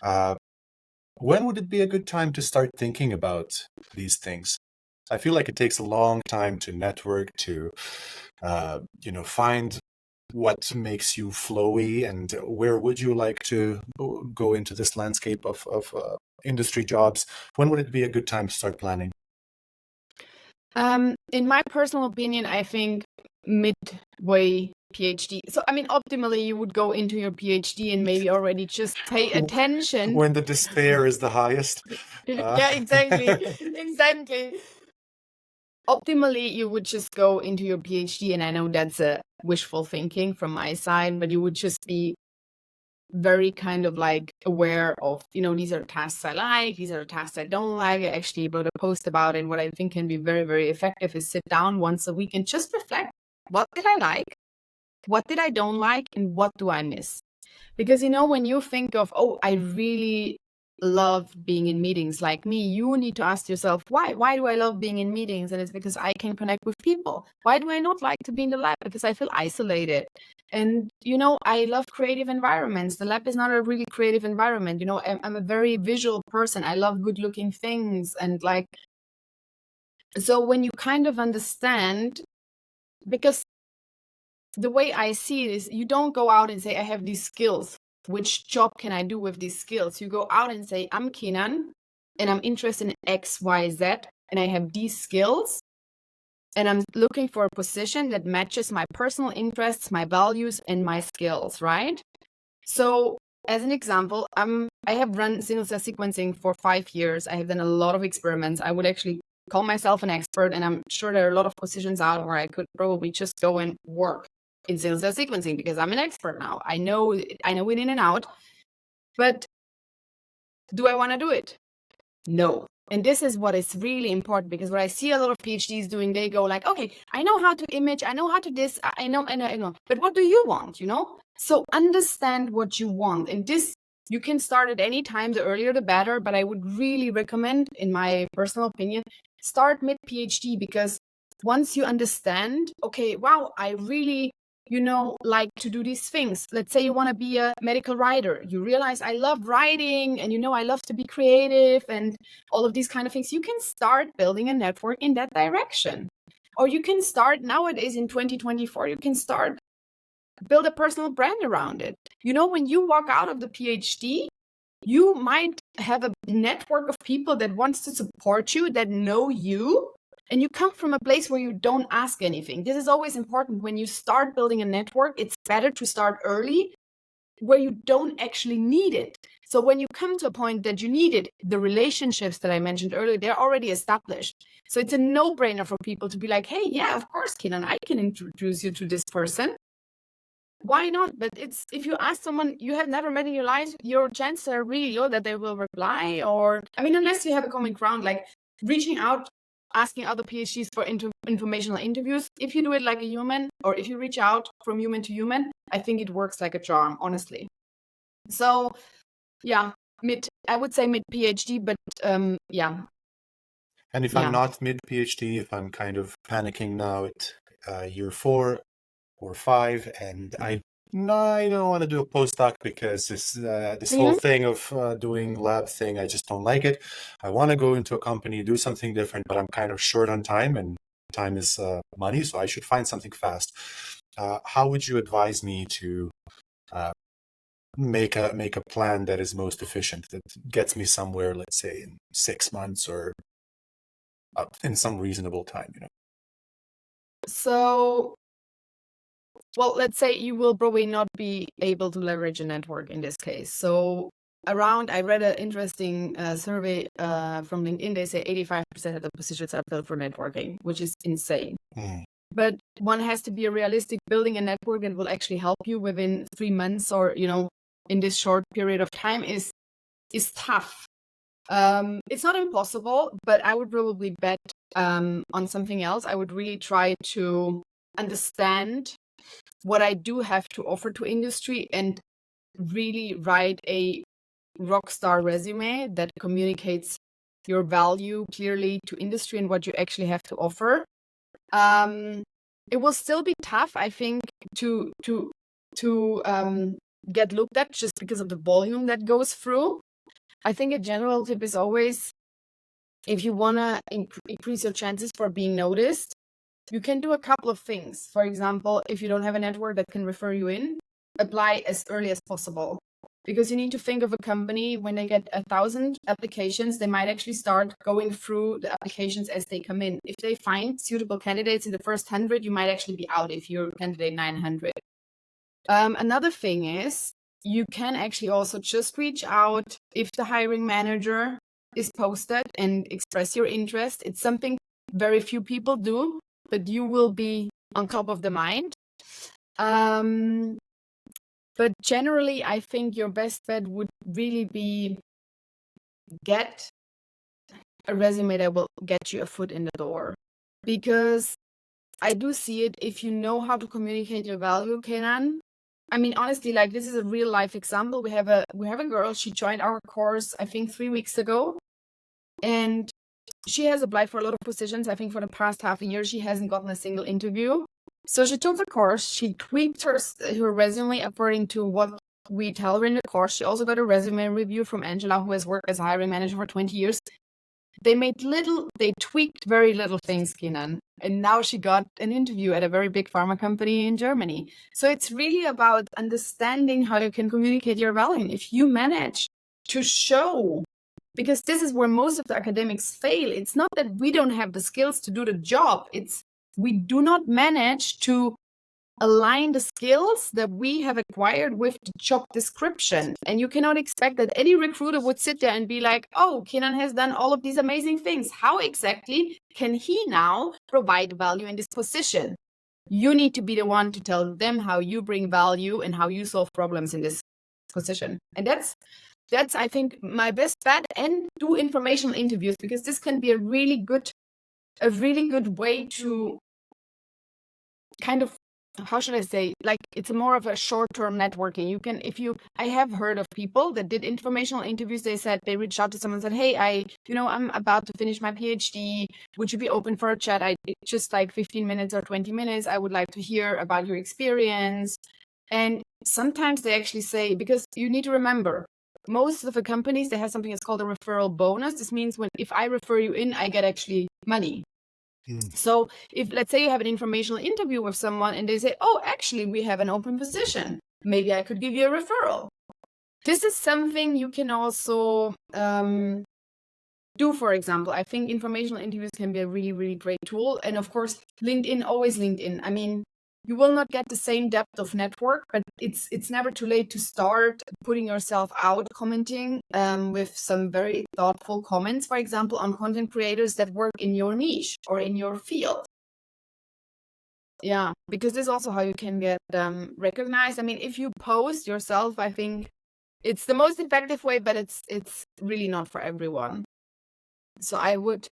Uh, when would it be a good time to start thinking about these things? I feel like it takes a long time to network, to find what makes you flowy, and where would you like to go into this landscape of industry jobs? When would it be a good time to start planning? In my personal opinion, I think midway PhD. So, I mean, optimally, you would go into your PhD and maybe already just pay attention. When the despair is the highest. Yeah, exactly. Exactly. Optimally, you would just go into your PhD, and I know that's a wishful thinking from my side, but you would just be very kind of like aware of, these are tasks I like, these are tasks I don't like. I actually wrote a post about it. And what I think can be very, very effective is sit down once a week and just reflect. What did I like? What did I don't like? And what do I miss? Because, when you think of, oh, I really love being in meetings, like me, you need to ask yourself, why? Why do I love being in meetings? And it's because I can connect with people. Why do I not like to be in the lab? Because I feel isolated. And, I love creative environments. The lab is not a really creative environment. I'm a very visual person. I love good looking things. And so when you kind of understand, because the way I see it is, you don't go out and say, I have these skills. Which job can I do with these skills? You go out and say, I'm Kenan and I'm interested in X, Y, Z, and I have these skills. And I'm looking for a position that matches my personal interests, my values, and my skills, right? So, as an example, I have run single-cell sequencing for 5 years. I have done a lot of experiments. I would actually call myself an expert, and I'm sure there are a lot of positions out where I could probably just go and work in single-cell sequencing because I'm an expert now. I know it in and out. But do I want to do it? No. And this is what is really important, because what I see a lot of PhDs doing, they go like, okay, I know how to image, I know how to this, I know, but what do you want, So understand what you want. And this, you can start at any time, the earlier the better, but I would really recommend, in my personal opinion, start mid-PhD, because once you understand, okay, wow, I really like to do these things. Let's say you want to be a medical writer. You realize I love writing, and I love to be creative and all of these kind of things. You can start building a network in that direction. Or you can start nowadays in 2024, you can start build a personal brand around it. When you walk out of the PhD, you might have a network of people that wants to support you, that know you, and you come from a place where you don't ask anything. This is always important. When you start building a network, it's better to start early, where you don't actually need it. So when you come to a point that you need it, the relationships that I mentioned earlier, they're already established. So it's a no-brainer for people to be like, hey, yeah, of course, Kenan, I can introduce you to this person. Why not? But it's, if you ask someone you have never met in your life, your chances are really low that they will reply. Or, unless you have a common ground, like reaching out, asking other PhDs for informational interviews. If you do it like a human, or if you reach out from human to human, I think it works like a charm, honestly. So, yeah, I would say mid PhD, but yeah. And if I'm not mid PhD, if I'm kind of panicking now at year 4 or 5, and I don't want to do a postdoc because this whole thing of doing lab thing, I just don't like it. I want to go into a company, do something different, but I'm kind of short on time, and time is money, so I should find something fast. How would you advise me to make a plan that is most efficient, that gets me somewhere, let's say in 6 months, or in some reasonable time, So, well, let's say you will probably not be able to leverage a network in this case. So I read an interesting survey from LinkedIn. They say 85% of the positions are built for networking, which is insane. But one has to be realistic. Building a network that will actually help you within 3 months, or, in this short period of time is tough. It's not impossible, but I would probably bet on something else. I would really try to understand what I do have to offer to industry, and really write a rock star resume that communicates your value clearly to industry and what you actually have to offer. It will still be tough, I think, to get looked at, just because of the volume that goes through. I think a general tip is always, if you want to increase your chances for being noticed, you can do a couple of things. For example, if you don't have a network that can refer you in, apply as early as possible. Because you need to think of a company, when they get 1,000 applications, they might actually start going through the applications as they come in. If they find suitable candidates in the first 100, you might actually be out if you're candidate 900. Another thing is, you can actually also just reach out if the hiring manager is posted and express your interest. It's something very few people do, but you will be on top of the mind. But generally, I think your best bet would really be get a resume that will get you a foot in the door. Because I do see it, if you know how to communicate your value, Kenan. I mean, honestly, like, this is a real life example. We have a girl, she joined our course, I think 3 weeks ago. And she has applied for a lot of positions. I think for the past half a year, she hasn't gotten a single interview. So she took the course, she tweaked her resume according to what we tell her in the course. She also got a resume review from Angela, who has worked as a hiring manager for 20 years. They tweaked very little things, Kenan. And now she got an interview at a very big pharma company in Germany. So it's really about understanding how you can communicate your value. And if you manage to show, because this is where most of the academics fail. It's not that we don't have the skills to do the job. It's we do not manage to align the skills that we have acquired with the job description. And you cannot expect that any recruiter would sit there and be like, oh, Kenan has done all of these amazing things. How exactly can he now provide value in this position? You need to be the one to tell them how you bring value and how you solve problems in this position. And that's I think my best bet. And do informational interviews, because this can be a really good way to kind of, how should I say, like, it's more of a short-term networking. You can, I have heard of people that did informational interviews. They said, they reached out to someone and said, hey, I'm about to finish my PhD. Would you be open for a chat? It's just like 15 minutes or 20 minutes. I would like to hear about your experience. And sometimes they actually say, because you need to remember, most of the companies, they have something that's called a referral bonus. This means if I refer you in, I get actually money. So if, let's say, you have an informational interview with someone and they say, oh, actually, we have an open position, maybe I could give you a referral. This is something you can also do, for example. I think informational interviews can be a really, really great tool. And of course, LinkedIn, always LinkedIn. I mean, you will not get the same depth of network, but it's never too late to start putting yourself out, commenting with some very thoughtful comments, for example, on content creators that work in your niche or in your field. Yeah, because this is also how you can get recognized. I mean, if you post yourself, I think it's the most effective way, but it's really not for everyone. So I would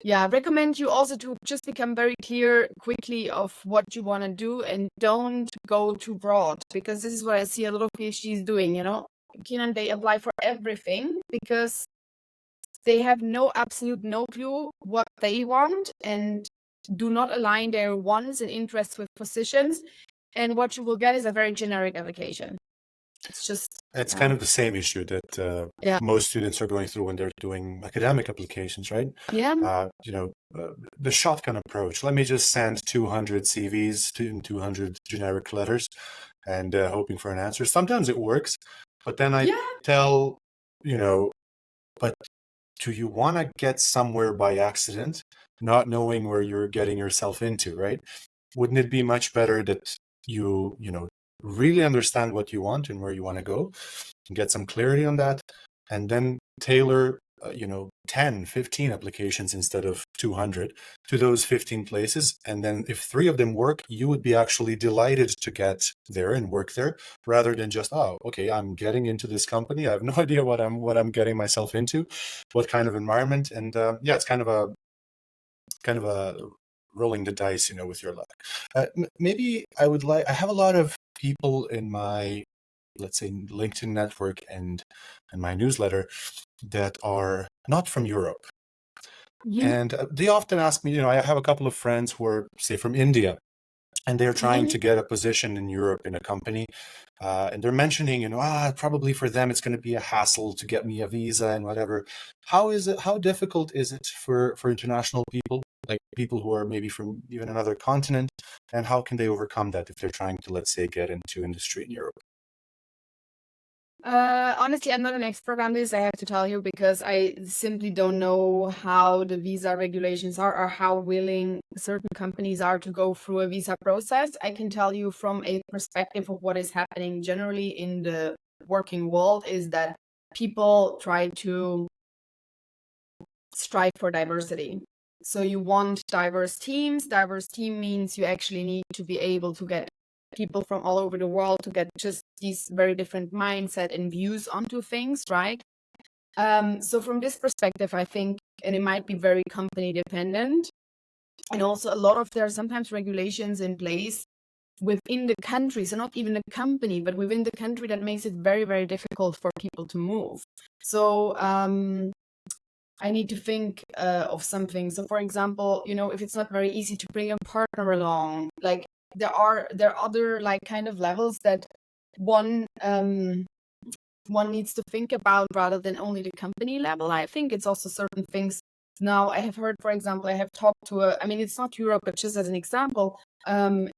recommend you also to just become very clear quickly of what you want to do, and don't go too broad, because this is what I see a lot of PhDs doing, Kenan, they apply for everything because they have no clue what they want and do not align their wants and interests with positions. And what you will get is a very generic application. It's kind of the same issue that most students are going through when they're doing academic applications, right? Yeah. The shotgun approach. Let me just send 200 CVs to 200 generic letters and hoping for an answer. Sometimes it works, but then I tell, but do you want to get somewhere by accident, not knowing where you're getting yourself into, right? Wouldn't it be much better that you really understand what you want and where you want to go, and get some clarity on that, and then tailor 10, 15 applications instead of 200 to those 15 places. And then if 3 of them work, you would be actually delighted to get there and work there, rather than just, oh, okay, I'm getting into this company, I have no idea what I'm getting myself into, what kind of environment. And it's kind of a rolling the dice, with your luck. Maybe I have a lot of people in my, let's say, LinkedIn network and my newsletter that are not from Europe. And they often ask me, I have a couple of friends who are, say, from India, and they're trying Mhm. to get a position in Europe in a company. And they're mentioning, probably for them it's going to be a hassle to get me a visa and whatever. How difficult is it for international people, like people who are maybe from even another continent, and how can they overcome that if they're trying to, let's say, get into industry in Europe? Honestly, I'm not an expert on this, I have to tell you, because I simply don't know how the visa regulations are or how willing certain companies are to go through a visa process. I can tell you from a perspective of what is happening generally in the working world is that people try to strive for diversity. So you want diverse teams. Diverse team means you actually need to be able to get people from all over the world to get just these very different mindset and views onto things, right? So from this perspective, I think, and it might be very company dependent, and also a lot of there are sometimes regulations in place within the country, so not even a company, but within the country that makes it very, very difficult for people to move. So I need to think of something. So, for example, if it's not very easy to bring a partner along, like there are other like kind of levels that one needs to think about rather than only the company level. I think it's also certain things. Now, I have heard, for example, I have talked to I mean, it's not Europe, but just as an example, in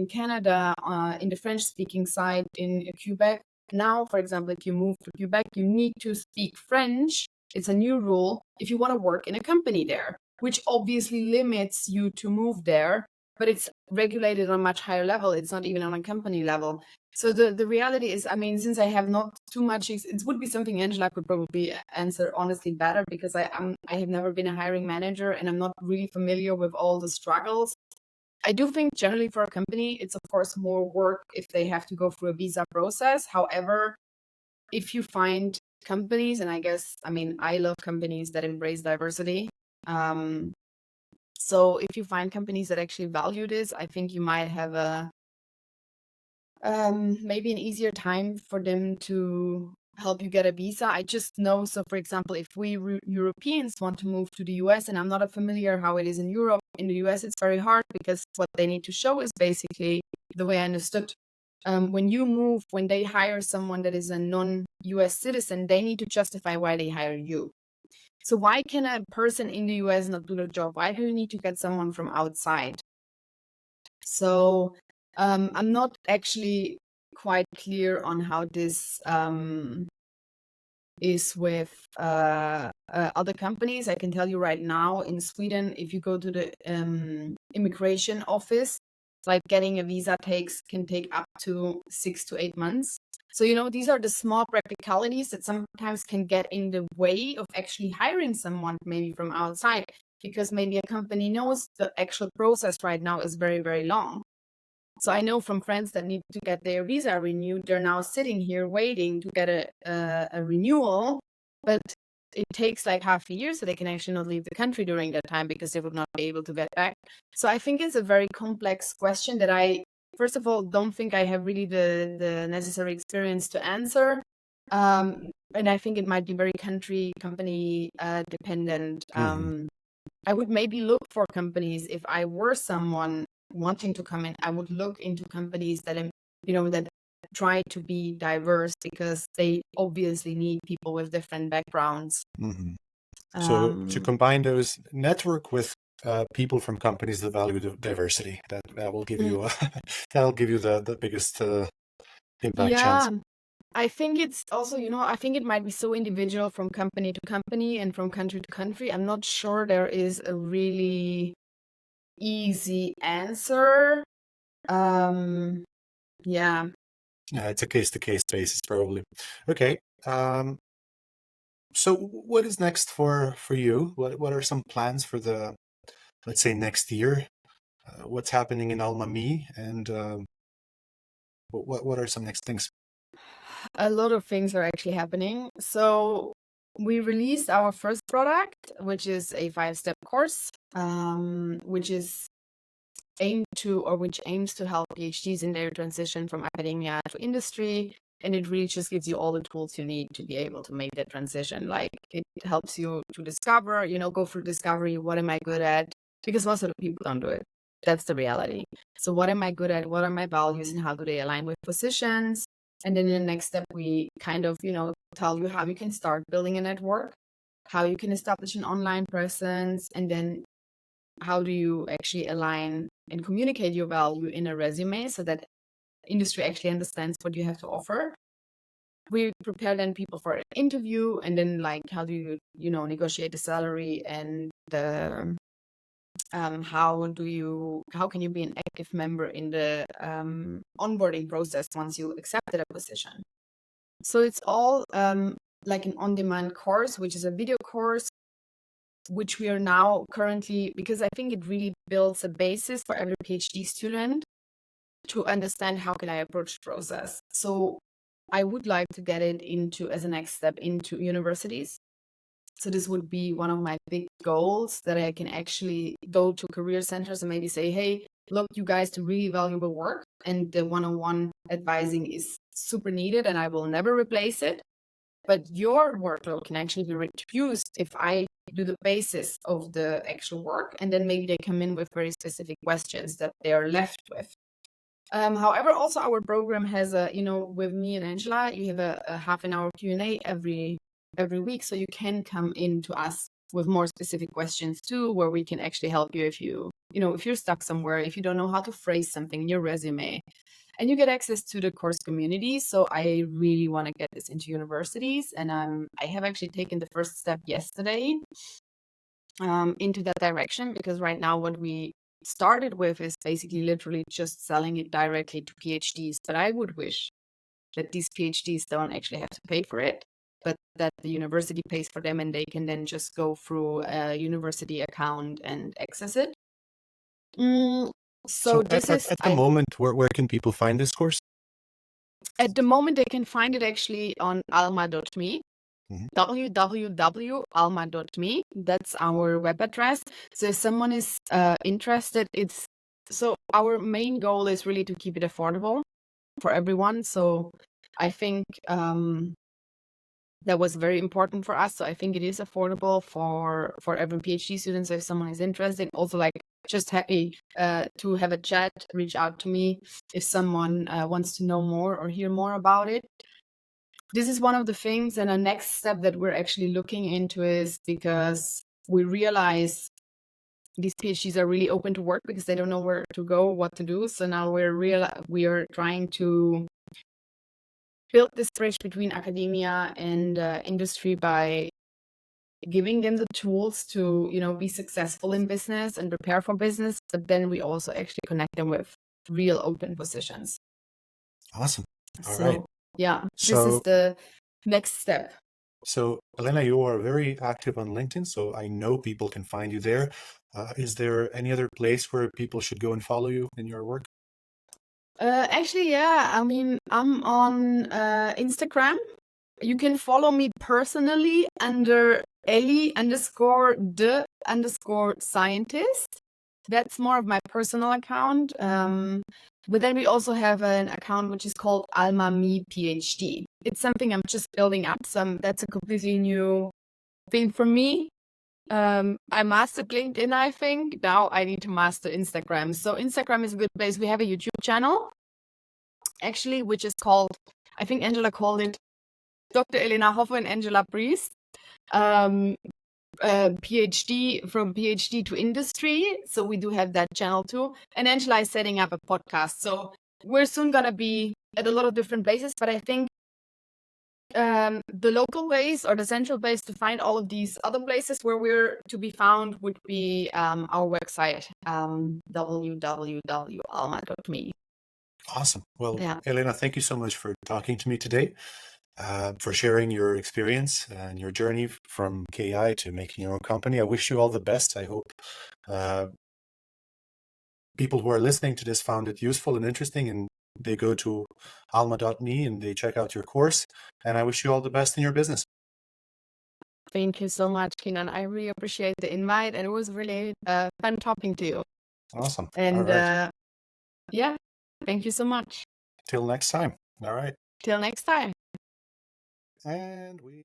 Canada, in the French-speaking side in Quebec. Now, for example, if you move to Quebec, you need to speak French. It's a new rule if you want to work in a company there, which obviously limits you to move there, but it's regulated on a much higher level. It's not even on a company level. So the reality is, I mean, since I have not too much, it would be something Angela could probably answer honestly better, because I have never been a hiring manager and I'm not really familiar with all the struggles. I do think generally for a company, it's of course more work if they have to go through a visa process. However, if you find companies, and I mean, I love companies that embrace diversity. So if you find companies that actually value this, I think you might have a maybe an easier time for them to help you get a visa. I just know, so for example, if we Europeans want to move to the US, and I'm not familiar how it is in Europe, in the US it's very hard because what they need to show is basically, the way I understood, when they hire someone that is a non-US citizen, they need to justify why they hire you. So why can a person in the US not do the job? Why do you need to get someone from outside? So I'm not actually quite clear on how this is with other companies. I can tell you right now, in Sweden, if you go to the immigration office, like getting a visa can take up to 6 to 8 months. So, these are the small practicalities that sometimes can get in the way of actually hiring someone maybe from outside, because maybe a company knows the actual process right now is very, very long. So I know from friends that need to get their visa renewed, they're now sitting here waiting to get a renewal, but it takes like half a year, so they can actually not leave the country during that time because they would not be able to get back. So I think it's a very complex question that I, first of all, don't think I have really the necessary experience to answer. And I think it might be very company dependent. I would maybe look for companies, if I were someone wanting to come in, I would look into companies that that try to be diverse, because they obviously need people with different backgrounds. Mm-hmm. So to combine those, network with people from companies that value the diversity. That will give you that'll give you the biggest impact chance. Yeah. I think it's also, I think it might be so individual from company to company and from country to country. I'm not sure there is a really easy answer. Yeah. It's a case-to-case basis, probably. Okay. So what is next for you? What are some plans for the, let's say, next year? What's happening in Alma Me, and what are some next things? A lot of things are actually happening. So we released our first product, which is a 5-step course, which aims to help PhDs in their transition from academia to industry. And it really just gives you all the tools you need to be able to make that transition. Like, it helps you to discover, go through discovery. What am I good at? Because most of the people don't do it. That's the reality. So what am I good at? What are my values and how do they align with positions? And then in the next step, we kind of, tell you how you can start building a network, how you can establish an online presence, and then how do you actually align and communicate your value in a resume so that industry actually understands what you have to offer. We prepare then people for an interview, and then like how do you, negotiate the salary and the how can you be an active member in the onboarding process once you accepted a position. So it's all like an on-demand course, which is a video course, which we are now currently, because I think it really builds a basis for every PhD student to understand how can I approach the process. So I would like to get it into, as a next step, into universities. So this would be one of my big goals, that I can actually go to career centers and maybe say, hey, look, you guys do really valuable work, and the one-on-one advising is super needed and I will never replace it. But your workload can actually be reduced if I do the basis of the actual work, and then maybe they come in with very specific questions that they are left with. However, also our program has with me and Angela, you have a half an hour Q&A every week, so you can come in to us with more specific questions too, where we can actually help you if if you're stuck somewhere, if you don't know how to phrase something in your resume. And you get access to the course community. So I really want to get this into universities, and I have actually taken the first step yesterday into that direction, because right now what we started with is basically literally just selling it directly to PhDs. But I would wish that these PhDs don't actually have to pay for it, but that the university pays for them and they can then just go through a university account and access it. So this is at the moment, where can people find this course? At the moment, they can find it actually on alma.me. www.alma.me. That's our web address. So if someone is interested, so our main goal is really to keep it affordable for everyone. So I think that was very important for us. So I think it is affordable for every PhD student. So if someone is interested, also like just happy to have a chat, reach out to me if someone wants to know more or hear more about it. This is one of the things, and a next step that we're actually looking into is because we realize these PhDs are really open to work because they don't know where to go, what to do. So now we are trying to build this bridge between academia and industry by giving them the tools to, be successful in business and prepare for business. But then we also actually connect them with real open positions. Awesome. All right. Yeah, this is the next step. So, Elena, you are very active on LinkedIn, so I know people can find you there. Is there any other place where people should go and follow you in your work? Actually, yeah. I mean, I'm on Instagram. You can follow me personally under Ellie_the_scientist. That's more of my personal account. But then we also have an account which is called Alma Me PhD. It's something I'm just building up. So that's a completely new thing for me. I mastered LinkedIn, I think. Now I need to master Instagram. So Instagram is a good place. We have a YouTube channel, actually, which is called, I think Angela called it Dr. Elena Hoffer and Angela Priest. PhD, from PhD to industry. So we do have that channel too. And Angela is setting up a podcast. So we're soon going to be at a lot of different places, but I think the local place or the central place to find all of these other places where we're to be found would be our website, www.alma.me. Awesome. Well, yeah. Elena, thank you so much for talking to me today, for sharing your experience and your journey from KI to making your own company. I wish you all the best. I hope people who are listening to this found it useful and interesting, and they go to alma.me and they check out your course. And I wish you all the best in your business. Thank you so much, Kenan. I really appreciate the invite, and it was really fun talking to you. Awesome. And all right. Yeah, thank you so much. Till next time. All right. Till next time. And we